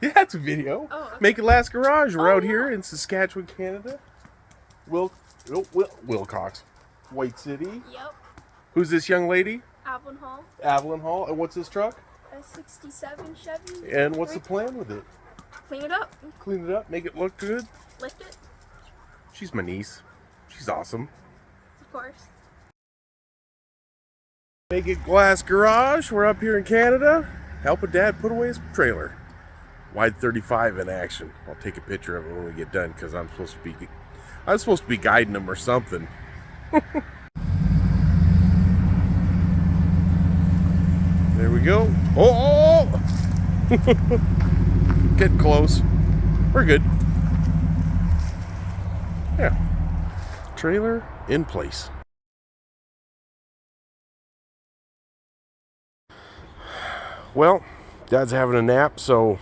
Yeah, it's a video. Oh, okay. Make It Last Garage. We're out yeah. here in Saskatchewan, Canada. Wilcox. White City. Yep. Who's this young lady? Avalon Hall. Avalon Hall. And what's this truck? A 67 Chevy. And what's the plan with it? Clean it up. Clean it up, make it look good. Lift it. She's my niece. She's awesome. Of course. Make It Glass Garage. We're up here in Canada. Helping Dad put away his trailer. Wide 35 in action. I'll take a picture of it when we get done because I'm supposed to be guiding him or something. There we go. Oh! Getting close. We're good. Yeah. Trailer in place. Well, Dad's having a nap, so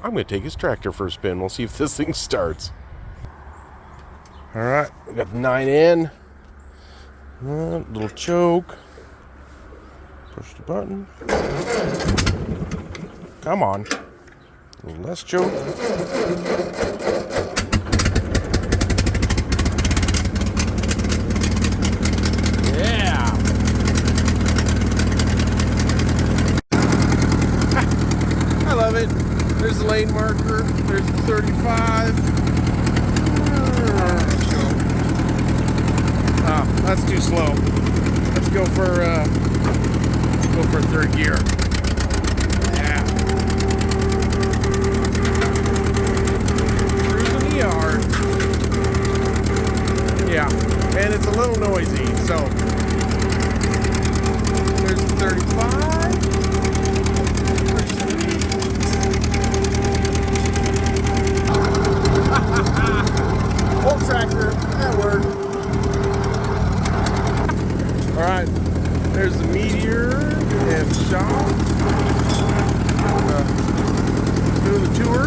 I'm going to take his tractor for a spin. We'll see if this thing starts. All right, we got the 9 in. Little choke. Push the button. Come on. A little less choke. Yeah. I love it. There's the lane marker. There's the 35. Oh, that's too slow. Let's go for third gear. Yeah. Cruising the yard. Yeah, and it's a little noisy, so there's the 35. Old tractor, that worked. All right, there's the Meteor and the shop. Doing the tour.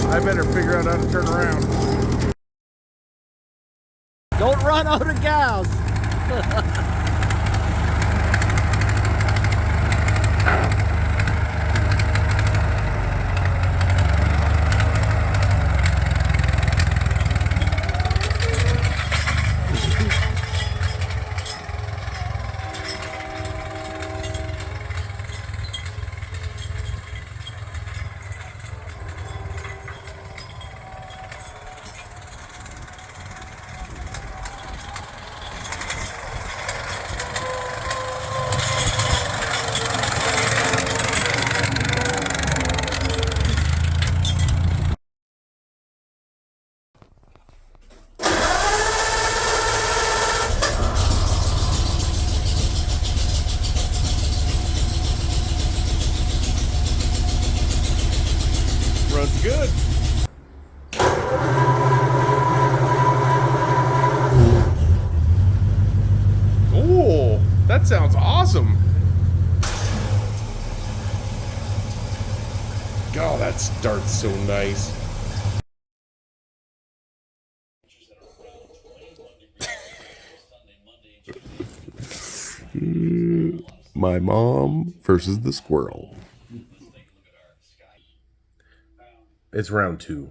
I better figure out how to turn around. Don't run out of gas. Runs good. Oh, that sounds awesome. Oh, that starts so nice. My mom versus the squirrel. It's round 2.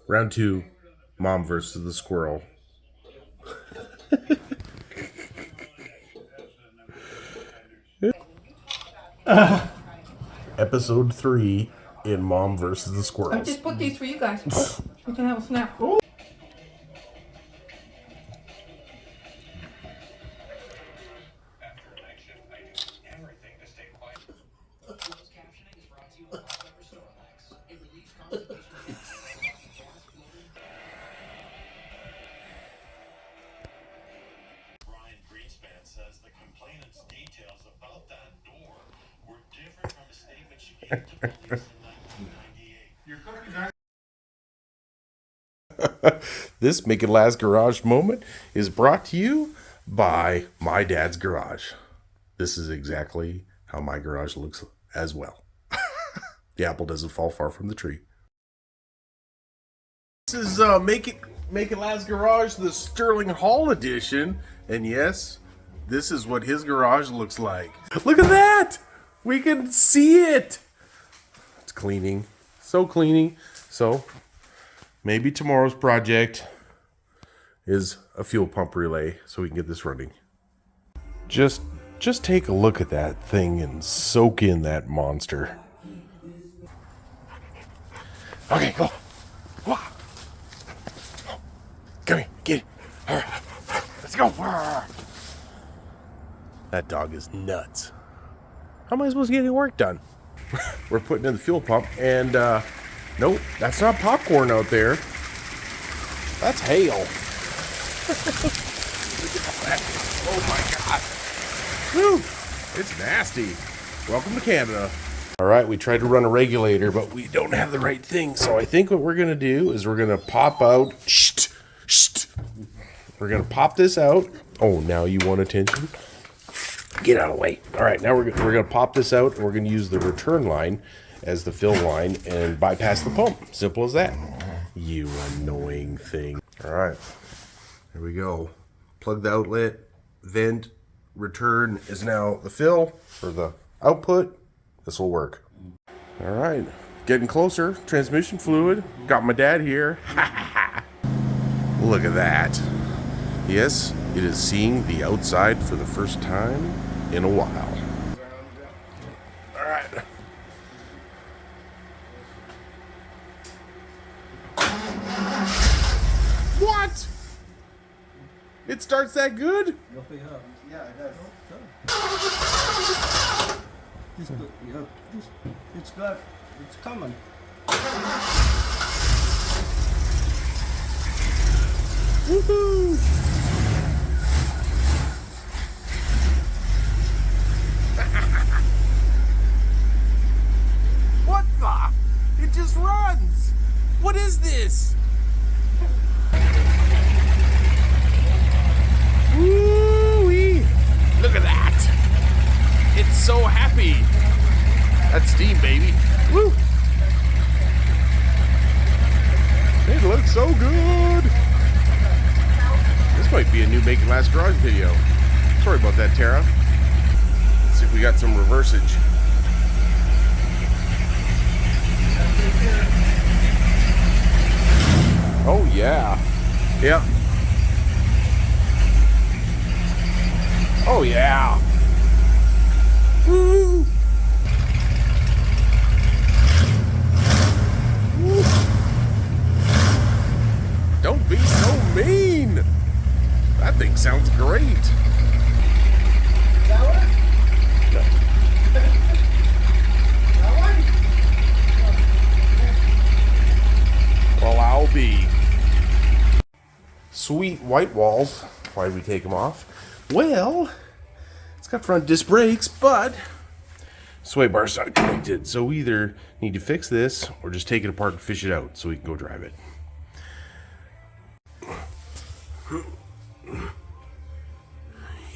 Round 2, mom versus the squirrel. Episode 3 in Mom versus the I Squirrels. just put these for you guys. You can have a snack. This Make It Last Garage moment is brought to you by my dad's garage. This is exactly how my garage looks as well. The apple doesn't fall far from the tree. This is Make It Last Garage, the Sterling Hall edition. And yes, this is what his garage looks like. Look at that! We can see it! It's cleaning. So cleaning. So maybe tomorrow's project is a fuel pump relay so we can get this running. Just take a look at that thing and soak in that monster. Okay, go. Come here, get it. Let's go. That dog is nuts. How am I supposed to get any work done? We're putting in the fuel pump, and nope, that's not popcorn out there. That's hail. Oh my God. Whew. It's nasty. Welcome to Canada. All right, we tried to run a regulator, but we don't have the right thing. So I think what we're gonna do is we're gonna pop out. We're gonna pop this out. Oh, now you want attention? Get out of the way. All right, now we're gonna pop this out, and we're gonna use the return line as the fill line and bypass the pump. Simple as that. You annoying thing. All right, here we go. Plug the outlet, vent, return is now the fill for the output. This will work. All right, getting closer. Transmission fluid. Got my dad here. Look at that. Yes, it is seeing the outside for the first time in a while. All right. What? It starts that good? Yeah, it does. It's good. It's coming. Woohoo! What the? It just runs. What is this? Woo-wee. Look at that. It's so happy. That's steam, baby. Woo. It looks so good. This might be a new Make It Last Garage video. Sorry about that, Tara. Let's see if we got some reversage. Oh, yeah. Yeah. Oh, yeah. Woo! Woo. Don't be so mean. That thing sounds great. That one? Well, I'll be. Sweet white walls. Why did we take them off? Well, it's got front disc brakes, but sway bar's not connected. So we either need to fix this or just take it apart and fish it out so we can go drive it.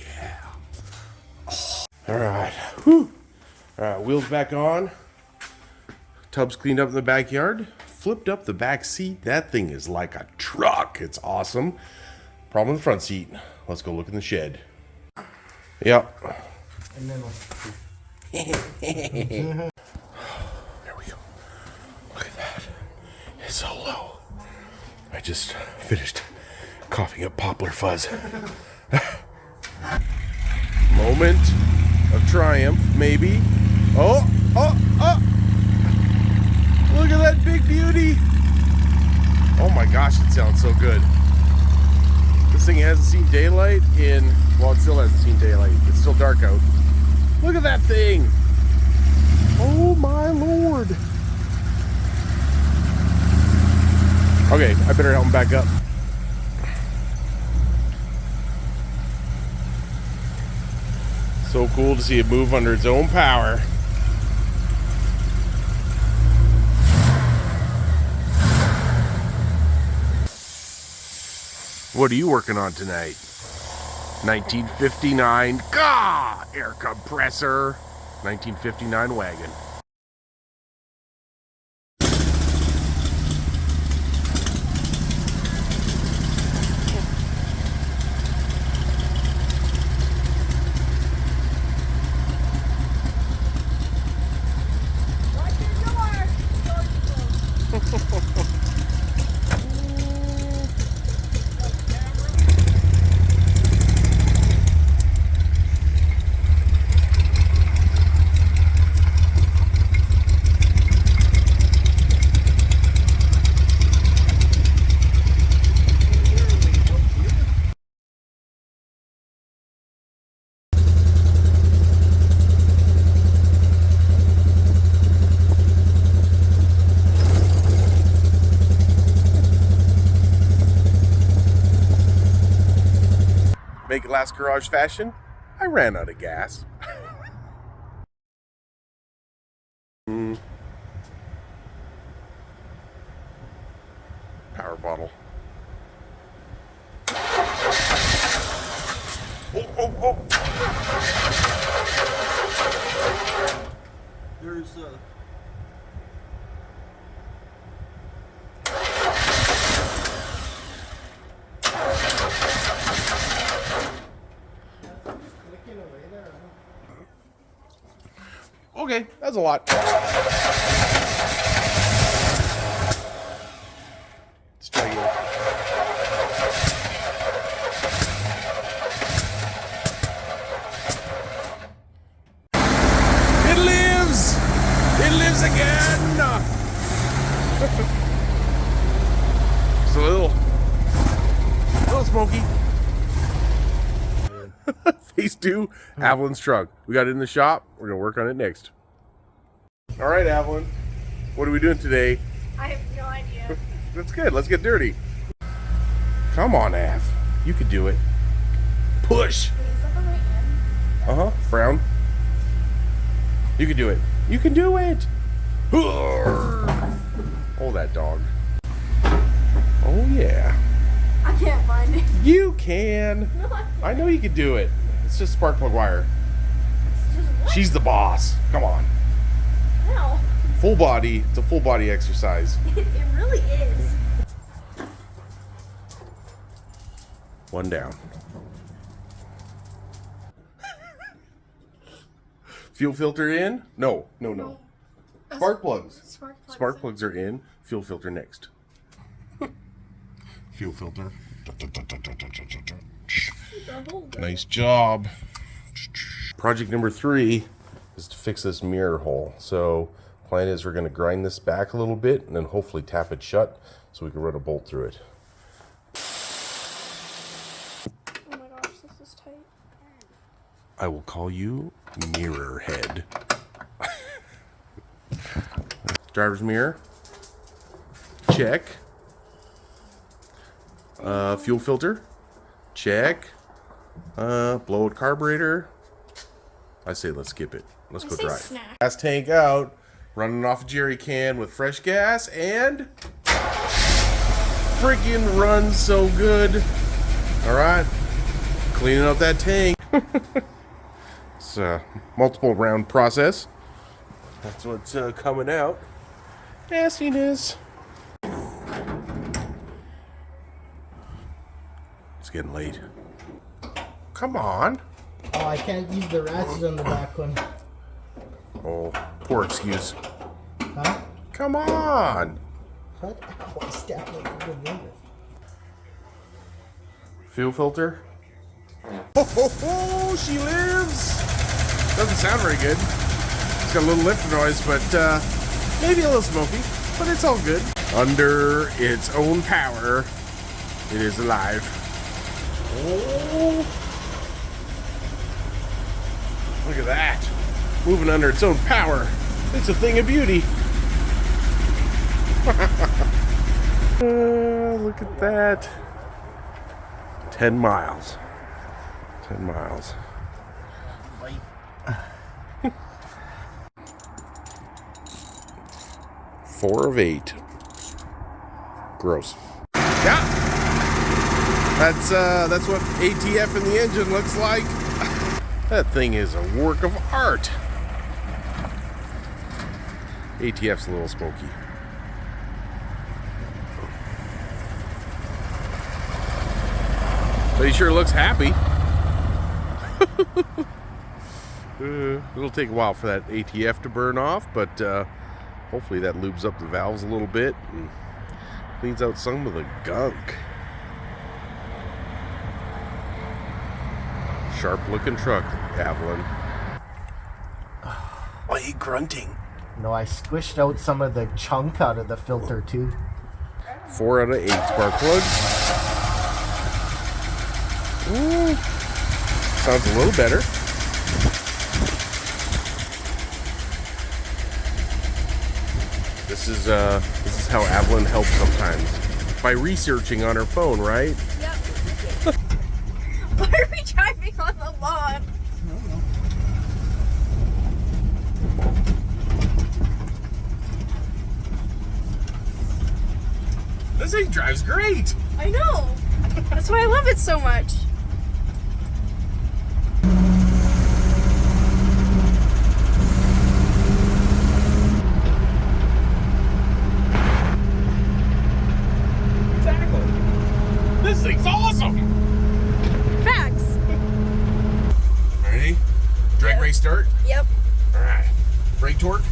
Yeah. All right. Whew. All right, wheels back on. Tubs cleaned up in the backyard. Flipped up the back seat. That thing is like a truck. It's awesome. Problem with the front seat. Let's go look in the shed. Yep. And then There we go. Look at that. It's so low. I just finished coughing up poplar fuzz. Moment of triumph, maybe. Oh. Look at that big beauty. Oh my gosh, it sounds so good. This thing hasn't seen daylight in, well, it still hasn't seen daylight. It's still dark out. Look at that thing. Oh my Lord. Okay, I better help him back up. So cool to see it move under its own power. What are you working on tonight? 1959 Gah! Air compressor. 1959 wagon. Make it last garage fashion, I ran out of gas. Power bottle. Oh. There's Okay, that's a lot. Let's try again. It lives! It lives again! Just a little smoky. Phase 2, Avalon's truck. We got it in the shop. We're going to work on it next. All right, Avalon. What are we doing today? I have no idea. That's good. Let's get dirty. Come on, Av. You can do it. Push. Wait, is that the right hand? Uh-huh. Brown. You can do it. You can do it. Oh, that dog. Oh, yeah. I can't find it. You can. No, I know you can do it. It's just spark plug wire. it's just what? She's the boss. Come on. No. Full body. It's a full body exercise. It really is. One down. Fuel filter in? No. Spark plugs. Spark plugs are in. Fuel filter next. Fuel filter. Nice job. Project number 3 is to fix this mirror hole. So plan is we're going to grind this back a little bit and then hopefully tap it shut so we can run a bolt through it. Oh my gosh, this is tight. I will call you Mirror Head. Driver's mirror. Check. Fuel filter. Check. Blowout carburetor. I say let's skip it. Let's go drive. Snack. Gas tank out. Running off a jerry can with fresh gas and freaking runs so good. All right. Cleaning up that tank. It's a multiple round process. That's what's coming out. Nastiness. It's getting late. Come on. Oh, I can't use the ratchets on the back one. Oh, poor excuse. Huh? Come on. What? Why step like a good neighbor? Fuel filter. Oh, she lives. Doesn't sound very good. It's got a little lifter noise, but maybe a little smoky, but it's all good. Under its own power, it is alive. Oh, look at that. Moving under its own power. It's a thing of beauty. Look at that. 10 miles. 10 miles. 4 of 8. Gross. Yeah. That's what ATF in the engine looks like. That thing is a work of art. ATF's a little smoky. But he sure looks happy. It'll take a while for that ATF to burn off, but hopefully that lubes up the valves a little bit and cleans out some of the gunk. Sharp looking truck, Avalon. Why are you grunting? No, I squished out some of the chunk out of the filter too. 4 out of 8 spark plugs. Ooh, sounds a little better. This is how Avalon helps sometimes. By researching on her phone, right? Yep. Why are we driving on the lawn? This thing drives great. I know. That's why I love it so much. Exactly. This thing's awesome. Facts. Ready? Drag race start. Yep. All right. Brake torque.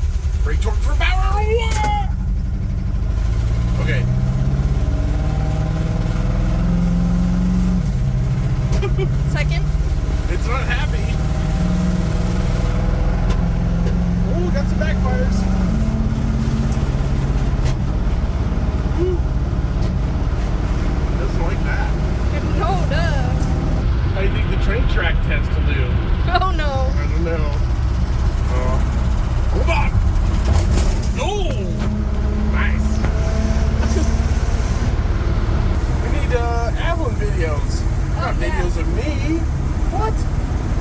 Brake torque for power. Yeah! Okay. Second. It's not happy. Oh, got some backfires. Woo. Doesn't like that. No, duh. How do you think the train track test will do? Oh no. I don't know. Hold on. No. Nice. We need Avalon videos. Not yeah. videos of me. What?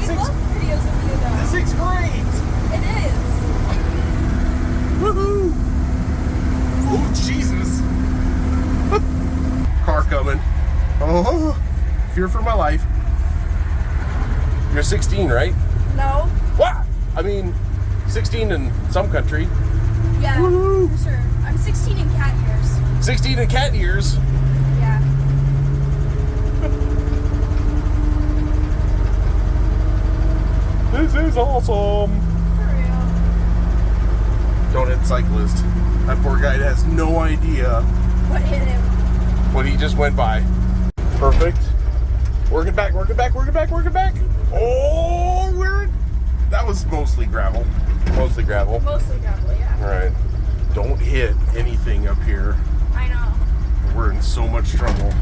We Six- love videos of you though. This thing's great. It is. Woohoo! Oh, Jesus. Car coming. Oh, fear for my life. You're 16, right? No. What? I mean, 16 in some country. Yeah. Woohoo! For sure. I'm 16 in cat years. 16 in cat years. Yeah. This is awesome. For real. Don't hit cyclist. That poor guy has no idea What hit him? what he just went by. Perfect. Working back, working back, working back, working back. Oh, that was mostly gravel. Mostly gravel. Mostly gravel, yeah. All right. Don't hit anything up here. I know. We're in so much trouble.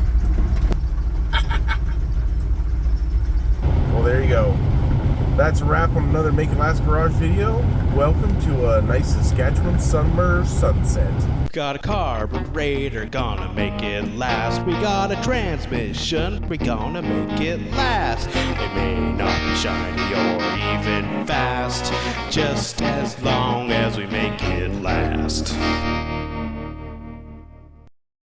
Well, there you go. That's a wrap on another Make It Last Garage video. Welcome to a nice Saskatchewan summer sunset. Got a carburetor, gonna make it last. We got a transmission, we're gonna make it last. It may not be shiny or even fast, just as long as we make it last.